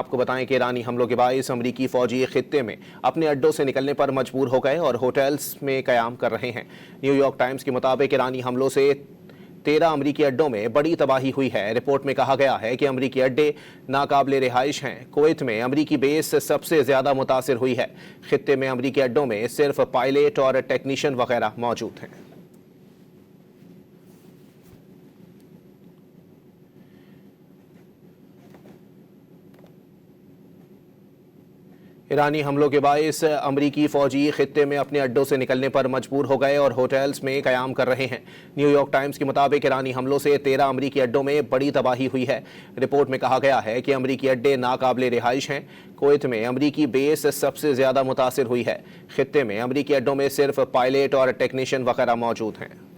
आपको बताएं कि ईरानी हमलों के बायस अमरीकी फौजी खित्ते में अपने अड्डों से निकलने पर मजबूर हो गए और होटल्स में क़याम कर रहे हैं। न्यूयॉर्क टाइम्स के मुताबिक ईरानी हमलों से 13 अमरीकी अड्डों में बड़ी तबाही हुई है। रिपोर्ट में कहा गया है कि अमरीकी अड्डे नाकाबिले रिहाइश हैं। कुवैत में अमरीकी बेस सबसे ज़्यादा मुतासिर हुई है। खित्ते में अमरीकी अड्डों में सिर्फ पायलट और टेक्नीशियन वगैरह मौजूद हैं। ईरानी हमलों के बायस अमरीकी फौजी खित्ते में अपने अड्डों से निकलने पर मजबूर हो गए और होटल्स में क़याम कर रहे हैं। न्यूयॉर्क टाइम्स के मुताबिक ईरानी हमलों से 13 अमरीकी अड्डों में बड़ी तबाही हुई है। रिपोर्ट में कहा गया है कि अमरीकी अड्डे नाकाबिले रिहाइश हैं। कुवैत में अमरीकी बेस सबसे ज़्यादा मुतासिर हुई है। खित्ते में अमरीकी अड्डों में सिर्फ पायलट और टेक्नीशियन वगैरह मौजूद हैं।